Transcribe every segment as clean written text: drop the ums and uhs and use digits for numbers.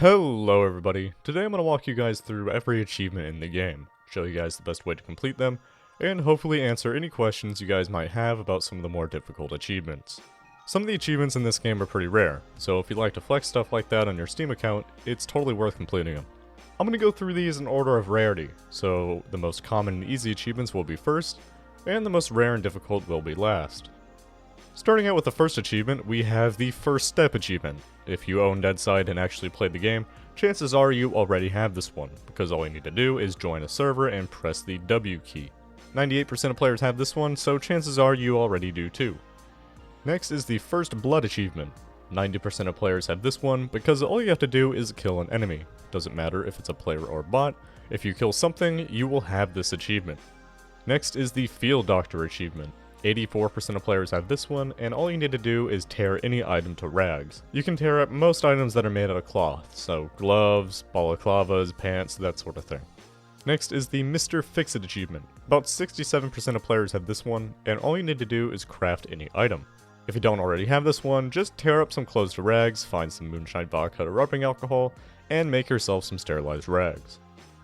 Hello everybody, today I'm going to walk you guys through every achievement in the game, show you guys the best way to complete them, and hopefully answer any questions you guys might have about some of the more difficult achievements. Some of the achievements in this game are pretty rare, so if you'd like to flex stuff like that on your Steam account, it's totally worth completing them. I'm going to go through these in order of rarity, so the most common and easy achievements will be first, and the most rare and difficult will be last. Starting out with the first achievement, we have the First Step achievement. If you own Deadside and actually played the game, chances are you already have this one, because all you need to do is join a server and press the W key. 98% of players have this one, so chances are you already do too. Next is the First Blood achievement. 90% of players have this one, because all you have to do is kill an enemy. Doesn't matter if it's a player or bot, if you kill something, you will have this achievement. Next is the Field Doctor achievement. 84% of players have this one, and all you need to do is tear any item to rags. You can tear up most items that are made out of cloth, so gloves, balaclavas, pants, that sort of thing. Next is the Mr. Fix-It achievement. About 67% of players have this one, and all you need to do is craft any item. If you don't already have this one, just tear up some clothes to rags, find some moonshine vodka or rubbing alcohol, and make yourself some sterilized rags.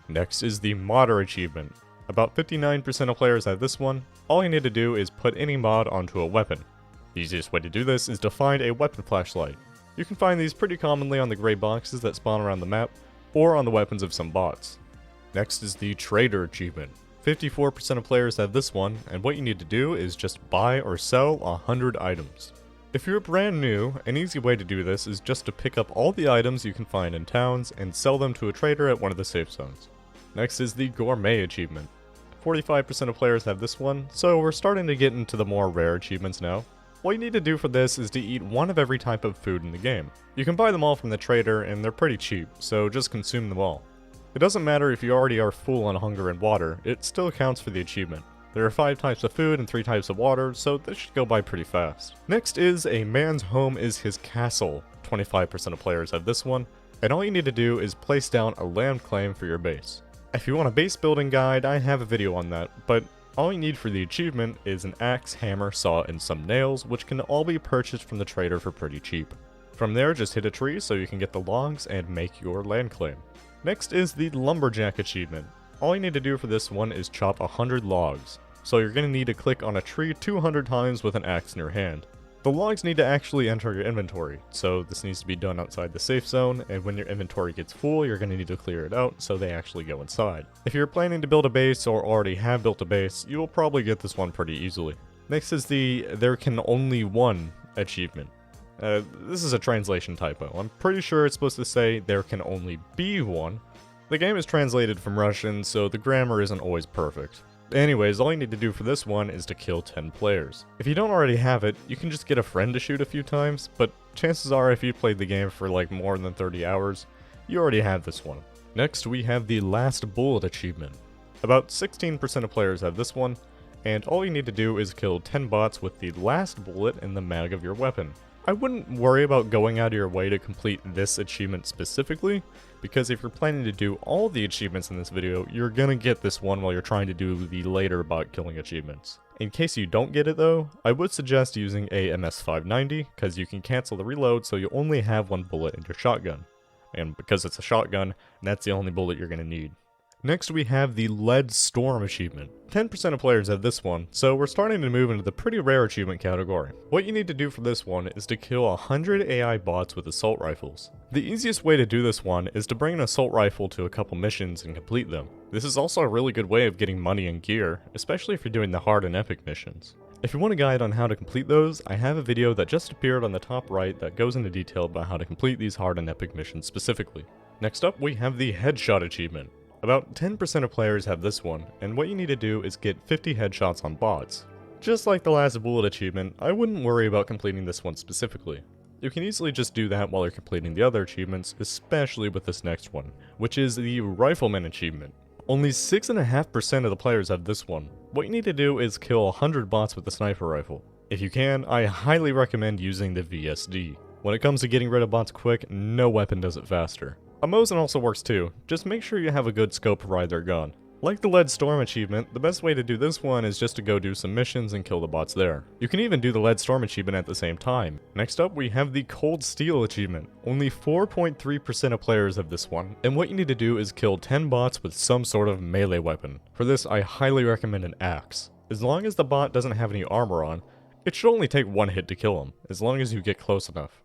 Next is the Modder achievement. About 59% of players have this one. All you need to do is put any mod onto a weapon. The easiest way to do this is to find a weapon flashlight. You can find these pretty commonly on the gray boxes that spawn around the map, or on the weapons of some bots. Next is the Trader achievement. 54% of players have this one, and what you need to do is just buy or sell 100 items. If you're brand new, an easy way to do this is just to pick up all the items you can find in towns and sell them to a trader at one of the safe zones. Next is the Gourmet achievement. 45% of players have this one, so we're starting to get into the more rare achievements now. What you need to do for this is to eat one of every type of food in the game. You can buy them all from the trader and they're pretty cheap, so just consume them all. It doesn't matter if you already are full on hunger and water, it still counts for the achievement. There are 5 types of food and 3 types of water, so this should go by pretty fast. Next is A Man's Home is His Castle. 25% of players have this one, and all you need to do is place down a land claim for your base. If you want a base building guide, I have a video on that, but all you need for the achievement is an axe, hammer, saw, and some nails, which can all be purchased from the trader for pretty cheap. From there, just hit a tree so you can get the logs and make your land claim. Next is the Lumberjack achievement. All you need to do for this one is chop 100 logs, so you're going to need to click on a tree 200 times with an axe in your hand. The logs need to actually enter your inventory, so this needs to be done outside the safe zone, and when your inventory gets full, you're going to need to clear it out so they actually go inside. If you're planning to build a base or already have built a base, you will probably get this one pretty easily. Next is the There Can Only One achievement. This is a translation typo. I'm pretty sure it's supposed to say there can only be one. The game is translated from Russian, so the grammar isn't always perfect. Anyways, all you need to do for this one is to kill 10 players. If you don't already have it, you can just get a friend to shoot a few times, but chances are if you played the game for like more than 30 hours, you already have this one. Next, we have the Last Bullet achievement. About 16% of players have this one, and all you need to do is kill 10 bots with the last bullet in the mag of your weapon. I wouldn't worry about going out of your way to complete this achievement specifically, because if you're planning to do all the achievements in this video, you're gonna get this one while you're trying to do the later bot killing achievements. In case you don't get it though, I would suggest using a MS590, because you can cancel the reload so you only have one bullet in your shotgun. And because it's a shotgun, that's the only bullet you're gonna need. Next we have the Lead Storm achievement. 10% of players have this one, so we're starting to move into the pretty rare achievement category. What you need to do for this one is to kill 100 AI bots with assault rifles. The easiest way to do this one is to bring an assault rifle to a couple missions and complete them. This is also a really good way of getting money and gear, especially if you're doing the hard and epic missions. If you want a guide on how to complete those, I have a video that just appeared on the top right that goes into detail about how to complete these hard and epic missions specifically. Next up we have the Headshot achievement. About 10% of players have this one, and what you need to do is get 50 headshots on bots. Just like the Last Bullet achievement, I wouldn't worry about completing this one specifically. You can easily just do that while you're completing the other achievements, especially with this next one, which is the Rifleman achievement. Only 6.5% of the players have this one. What you need to do is kill 100 bots with the sniper rifle. If you can, I highly recommend using the VSD. When it comes to getting rid of bots quick, no weapon does it faster. A Mosin also works too, just make sure you have a good scope for either gun. Like the Lead Storm achievement, the best way to do this one is just to go do some missions and kill the bots there. You can even do the Lead Storm achievement at the same time. Next up, we have the Cold Steel achievement. Only 4.3% of players have this one, and what you need to do is kill 10 bots with some sort of melee weapon. For this, I highly recommend an axe. As long as the bot doesn't have any armor on, it should only take one hit to kill him, as long as you get close enough.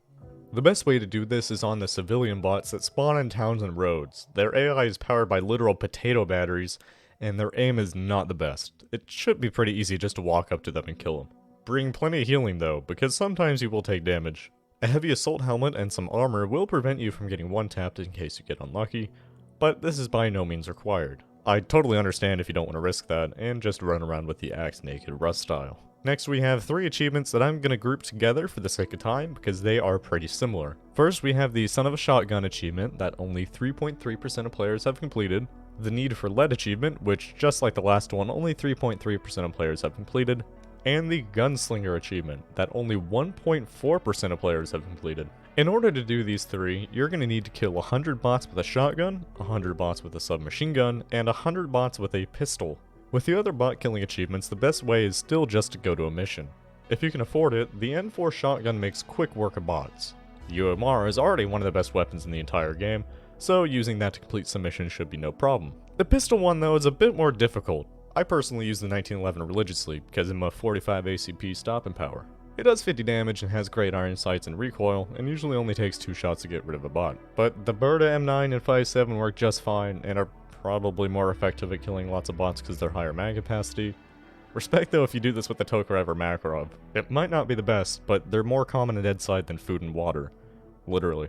The best way to do this is on the civilian bots that spawn in towns and roads. Their AI is powered by literal potato batteries, and their aim is not the best. It should be pretty easy just to walk up to them and kill them. Bring plenty of healing though, because sometimes you will take damage. A heavy assault helmet and some armor will prevent you from getting one-tapped in case you get unlucky, but this is by no means required. I totally understand if you don't want to risk that, and just run around with the axe naked Rust style. Next we have 3 achievements that I'm going to group together for the sake of time because they are pretty similar. First we have the Son of a Shotgun achievement that only 3.3% of players have completed. The Need for Lead achievement, which just like the last one, only 3.3% of players have completed. And the Gunslinger achievement that only 1.4% of players have completed. In order to do these 3, you're going to need to kill 100 bots with a shotgun, 100 bots with a submachine gun, and 100 bots with a pistol. With the other bot killing achievements, the best way is still just to go to a mission. If you can afford it, the N4 shotgun makes quick work of bots. The UMR is already one of the best weapons in the entire game, so using that to complete some missions should be no problem. The pistol one though is a bit more difficult. I personally use the 1911 religiously because I'm a 45 ACP stopping power. It does 50 damage and has great iron sights and recoil, and usually only takes 2 shots to get rid of a bot. But the Berta M9 and 5.7 work just fine and are probably more effective at killing lots of bots because they're higher mag capacity. Respect though if you do this with the Tokarev or Makarov. It might not be the best, but they're more common in Deadside than food and water. Literally.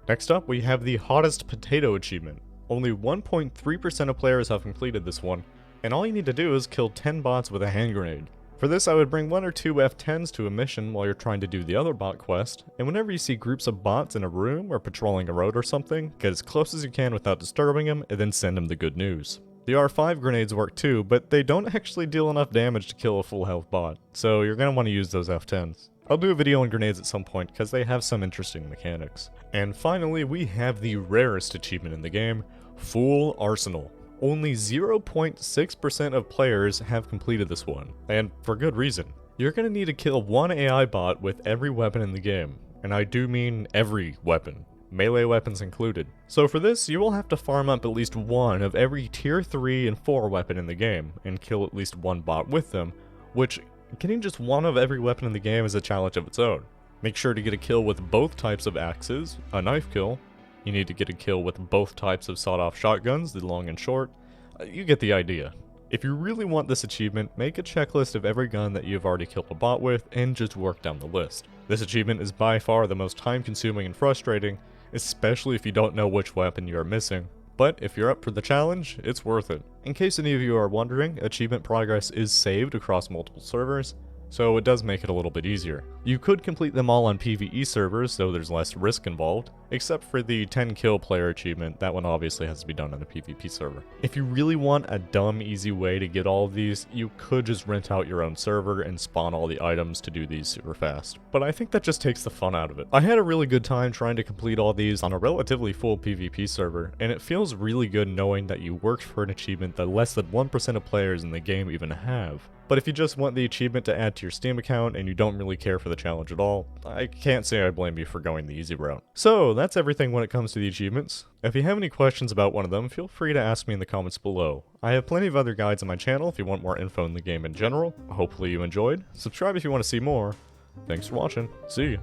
Next up, we have the Hottest Potato achievement. Only 1.3% of players have completed this one, and all you need to do is kill 10 bots with a hand grenade. For this, I would bring 1 or 2 F10s to a mission while you're trying to do the other bot quest, and whenever you see groups of bots in a room or patrolling a road or something, get as close as you can without disturbing them, and then send them the good news. The R5 grenades work too, but they don't actually deal enough damage to kill a full health bot, so you're going to want to use those F10s. I'll do a video on grenades at some point because they have some interesting mechanics. And finally, we have the rarest achievement in the game, Full Arsenal. Only 0.6% of players have completed this one, and for good reason. You're going to need to kill 1 AI bot with every weapon in the game, and I do mean every weapon, melee weapons included. So for this, you will have to farm up at least 1 of every tier 3 and 4 weapon in the game, and kill at least 1 bot with them, which getting just 1 of every weapon in the game is a challenge of its own. Make sure to get a kill with both types of axes, a knife kill. You need to get a kill with both types of sawed-off shotguns, the long and short. You get the idea. If you really want this achievement, make a checklist of every gun that you've already killed a bot with, and just work down the list. This achievement is by far the most time-consuming and frustrating, especially if you don't know which weapon you are missing. But if you're up for the challenge, it's worth it. In case any of you are wondering, achievement progress is saved across multiple servers, so it does make it a little bit easier. You could complete them all on PvE servers, so there's less risk involved, except for the 10 kill player achievement. That one obviously has to be done on a PvP server. If you really want a dumb easy way to get all of these, you could just rent out your own server and spawn all the items to do these super fast. But I think that just takes the fun out of it. I had a really good time trying to complete all these on a relatively full PvP server, and it feels really good knowing that you worked for an achievement that less than 1% of players in the game even have. But if you just want the achievement to add to your Steam account and you don't really care for the challenge at all, I can't say I blame you for going the easy route. So that's everything when it comes to the achievements. If you have any questions about one of them, feel free to ask me in the comments below. I have plenty of other guides on my channel if you want more info in the game in general. Hopefully you enjoyed. Subscribe if you want to see more. Thanks for watching. See you.